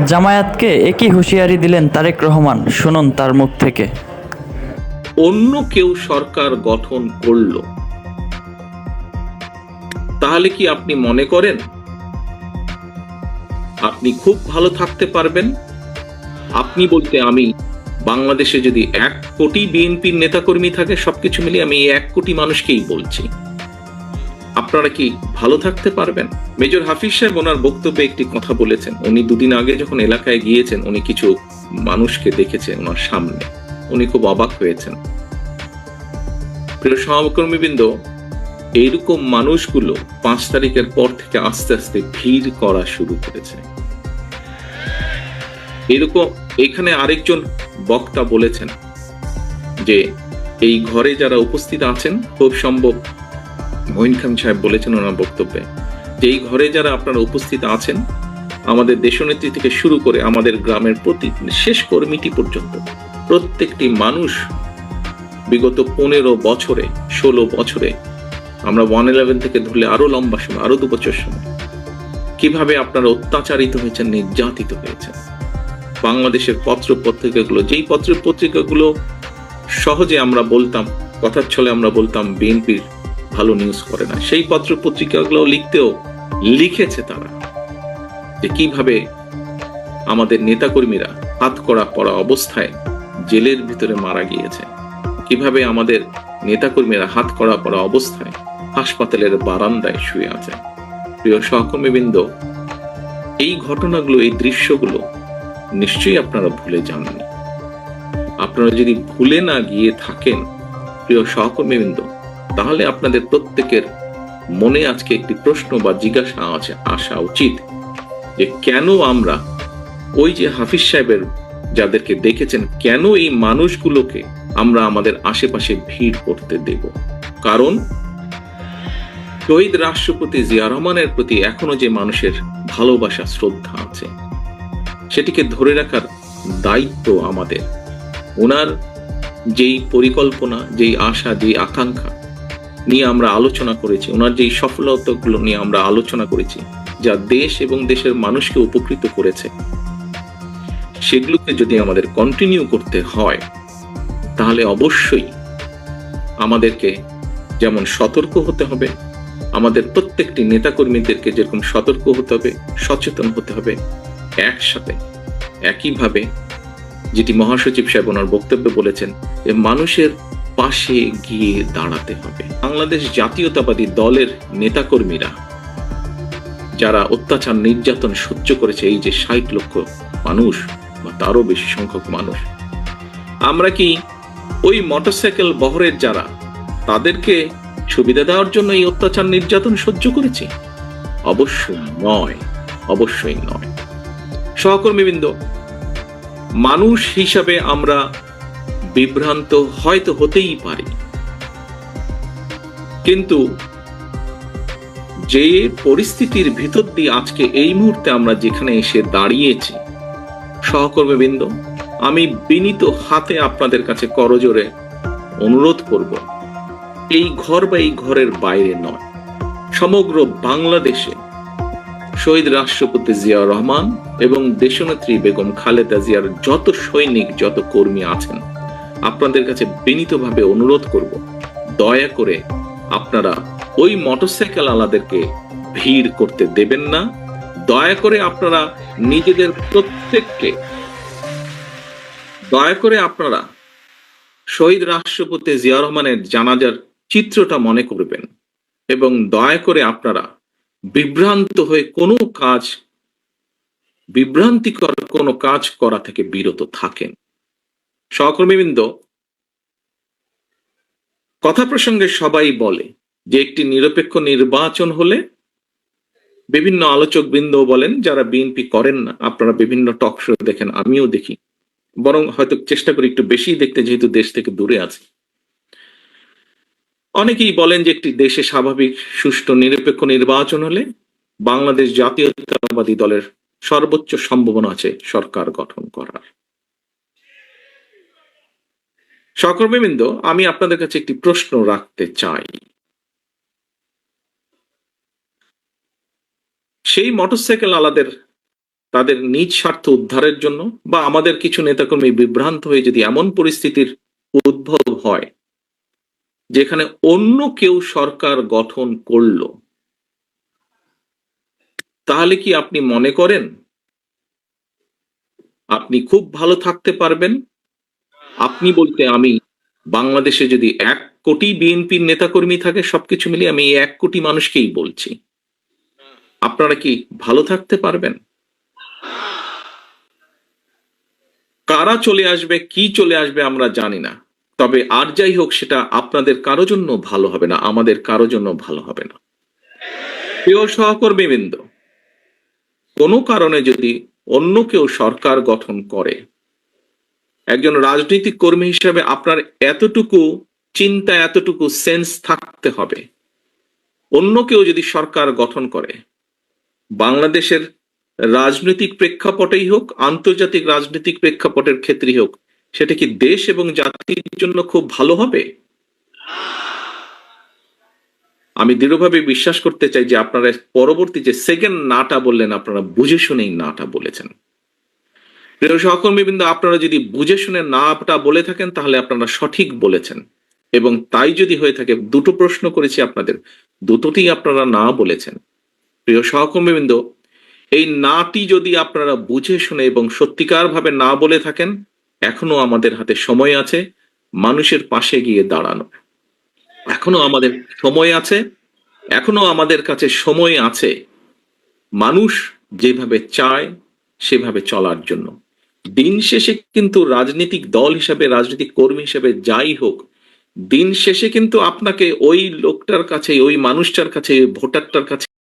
জামায়াতকে একই হুঁশিয়ারি দিলেন তারেক রহমান, শুনুন তার মুখ থেকে। অন্য কেউ সরকার গঠন করলো, তাহলে কি আপনি মনে করেন আপনি খুব ভালো থাকতে পারবেন? আপনি বলতে আমি বাংলাদেশে যদি 1 কোটি বিএনপির নেতাকর্মী থাকে, সবকিছু মিলিয়ে আমি 1 কোটি মানুষকেই বলছি, আপনারা কি ভালো থাকতে পারবেন? মেজর হাফিজ সাহেব ওনার বক্তব্যে একটি কথা বলেছেন। উনি দুদিন আগে যখন এলাকায় গিয়েছেন, উনি কিছু মানুষকে দেখেছেন ওনার সামনে, উনি খুব অবাক হয়েছেন। প্রিয় সহকর্মীবৃন্দ, এইরকম মানুষগুলো 5 তারিখের পর থেকে আস্তে আস্তে ভিড় করা শুরু করেছে। এরকম এখানে আরেকজন বক্তা বলেছেন যে এই ঘরে যারা উপস্থিত আছেন, খুব সম্ভব মঈন খান সাহেব বলেছেন ওনার বক্তব্যে, যে এই ঘরে যারা আপনারা উপস্থিত আছেন, আমাদের দেশনেত্রী থেকে শুরু করে আমাদের গ্রামের প্রতি শেষ কর্মীটি পর্যন্ত প্রত্যেকটি মানুষ বিগত 15 বছরে 16 বছরে, আমরা 111 থেকে ধরলে আরো লম্বা সময়, আরো 2 বছর সময়, কিভাবে আপনারা অত্যাচারিত হয়েছেন, নির্যাতিত হয়েছেন। বাংলাদেশের পত্র পত্রিকাগুলো, যেই পত্র পত্রিকাগুলো সহজে আমরা বলতাম, কথার ছলে আমরা বলতাম বিএনপির ভালো নিউজ করে না, সেই পত্র পত্রিকাগুলো লিখেছে তারা যে কিভাবে আমাদের নেতাকর্মীরা হাতকড়া পরা অবস্থায় জেলের ভিতরে মারা গিয়েছে, কিভাবে আমাদের নেতাকর্মীরা হাতকড়া পরা অবস্থায় হাসপাতালের বারান্দায় শুয়ে আছে। প্রিয় সহকর্মীবৃন্দ, এই ঘটনাগুলো, এই দৃশ্যগুলো নিশ্চয়ই আপনারা ভুলে যাননি। আপনারা যদি ভুলে না গিয়ে থাকেন প্রিয় সহকর্মীবৃন্দ, তাহলে আপনাদের প্রত্যেকের মনে আজকে একটি প্রশ্ন বা জিজ্ঞাসা আসা উচিত যে কেন আমরা ওই যে হাফিজ সাহেবের যাদেরকে দেখেছেন, কেন এই মানুষগুলোকে আমরা আমাদের আশেপাশে ভিড় করতে দেব? কারণ শহীদ রাষ্ট্রপতি জিয়া রহমানের প্রতি এখনো যে মানুষের ভালোবাসা, শ্রদ্ধা আছে, সেটিকে ধরে রাখার দায়িত্ব আমাদের। ওনার যেই পরিকল্পনা, যেই আশা, যেই আকাঙ্ক্ষা নিয়ে আমরা আলোচনা করেছি, ওনার যেই সফলতাগুলো নিয়ে আমরা আলোচনা করেছি, যা দেশ এবং দেশের মানুষকে উপকৃত করেছে, সেগুলোকে যদি আমাদের কন্টিনিউ করতে হয়, তাহলে অবশ্যই আমাদেরকে যেমন সতর্ক হতে হবে, আমাদের প্রত্যেকটি নেতাকর্মীদেরকে যেরকম সতর্ক হতে হবে, সচেতন হতে হবে, একসাথে একইভাবে যেটি মহাসচিব সাহেব ওনার বক্তব্যে বলেছেন, যে মানুষের পাশে গিয়ে দাঁড়াতে হবে। বাংলাদেশ জাতীয়তাবাদী দলের নেতাকর্মীরা যারা অত্যাচার, নির্যাতন সহ্য করেছে, এই যে 60 লক্ষ মানুষ বা তারও বেশি সংখ্যক মানুষ, আমরা কি ওই মোটরসাইকেল বহরের যারা, তাদেরকে সুবিধা দেওয়ার জন্য এই অত্যাচার, নির্যাতন সহ্য করেছি? অবশ্যই নয়, অবশ্যই নয়। সহকর্মীবৃন্দ, মানুষ হিসাবে আমরা বিভ্রান্ত হয়তো হতেই পারি, কিন্তু যে পরিস্থিতির ভিতর দিয়ে আজকে এই মুহূর্তে আমরা যেখানে এসে দাঁড়িয়েছি, সহকর্মীবৃন্দ, আমি বিনীত হাতে আপনাদের কাছে করজোরে অনুরোধ করব, এই ঘর বা এই ঘরের বাইরে নয়, সমগ্র বাংলাদেশে শহীদ রাষ্ট্রপতি জিয়া রহমান এবং দেশনেত্রী বেগম খালেদা জিয়ার যত সৈনিক, যত কর্মী আছেন, আপনাদের কাছে বিনীতভাবে অনুরোধ করব, দয়া করে আপনারা ওই মোটরসাইকেল আলাদেরকে ভিড় করতে দেবেন না। দয়া করে আপনারা নিজেদের প্রত্যেককে, দয়া করে আপনারা শহীদ রাষ্ট্রপতি জিয়া রহমানের জানাজার চিত্রটা মনে করবেন এবং দয়া করে আপনারা বিভ্রান্ত হয়ে বিভ্রান্তিকর কোনো কাজ করা থেকে বিরত থাকেন। সহকর্মীবৃন্দ, কথা প্রসঙ্গে সবাই বলে যে একটি নিরপেক্ষ নির্বাচন হলে, বিভিন্ন আলোচক বৃন্দ বলেন যারা বিএনপি করেন না, আপনারা বিভিন্ন টক শো দেখেন, আমিও দেখি, বরং হয়তো চেষ্টা করি একটু বেশি দেখতে, যেহেতু দেশ থেকে দূরে আছে। অনেকেই বলেন যে একটি দেশে স্বাভাবিক, সুষ্ঠু, নিরপেক্ষ নির্বাচন হলে বাংলাদেশ জাতীয়তাবাদী দলের সর্বোচ্চ সম্ভাবনা আছে সরকার গঠন করার। সহকর্মীবৃন্দ, আমি আপনাদের কাছে একটি প্রশ্ন রাখতে চাই। সেই মোটরসাইকেল আলাদের তাদের নিজ স্বার্থ উদ্ধারের জন্য, বা আমাদের কিছু নেতাকর্মী বিভ্রান্ত হয়ে যদি এমন পরিস্থিতির উদ্ভব হয় যেখানে অন্য কেউ সরকার গঠন করলো, তাহলে কি আপনি মনে করেন আপনি খুব ভালো থাকতে পারবেন? আপনি বলতে আমি, বাংলাদেশে যদি 1 কোটি বিএনপির নেতাকর্মী থাকে, সবকিছু মিলিয়ে আমি এই 1 কোটি মানুষকেই বলছি, আপনারা কি ভালো থাকতে পারবেন? কারা চলে আসবে, কি চলে আসবে আমরা জানি না, তবে আর যাই হোক সেটা আপনাদের কারো জন্য ভালো হবে না, আমাদের কারো জন্য ভালো হবে না। প্রিয় সহকর্মীবৃন্দ, কোনো কারণে যদি অন্য কেউ সরকার গঠন করে, একজন রাজনৈতিক কর্মী হিসেবে আপনার এতটুকু চিন্তা, এতটুকু সেন্স থাকতে হবে, অন্য কেউ যদি সরকার গঠন করে, বাংলাদেশের রাজনৈতিক প্রেক্ষাপটেই হোক, আন্তর্জাতিক রাজনৈতিক প্রেক্ষাপটের ক্ষেত্রেই হোক, সেটা কি দেশ এবং জাতির জন্য খুব ভালো হবে? আমি দৃঢ়ভাবে বিশ্বাস করতে চাই যে আপনারা পরবর্তী যে সেকেন্ড নাটা বললেন, আপনারা বুঝে শুনেই নাটা বলেছেন। প্রিয় সহকর্মীবৃন্দ, আপনারা যদি বুঝে শুনে নাটা বলে থাকেন তাহলে আপনারা সঠিক বলেছেন, এবং তাই যদি হয়ে থাকে, দুটো প্রশ্ন করেছি আপনাদের, দুটোতেই আপনারা না বলেছেন। প্রিয় সহকর্মীবৃন্দ, এই নাটি যদি আপনারা বুঝে শুনে এবং সত্যিকার ভাবে না বলে থাকেন, এখনো আমাদের হাতে সময় আছে মানুষের পাশে গিয়ে দাঁড়ানো, এখনো আমাদের সময় আছে, এখনো আমাদের কাছে সময় আছে মানুষ যেভাবে চায় সেভাবে চলার জন্য। দিন শেষে কিন্তু রাজনৈতিক দল হিসাবে, রাজনৈতিক কর্মী হিসাবে যাই হোক, দিন শেষে কিন্তু আপনাকে ওই লোকটার কাছে, ওই মানুষটার কাছে, ওই ভোটারটার কাছে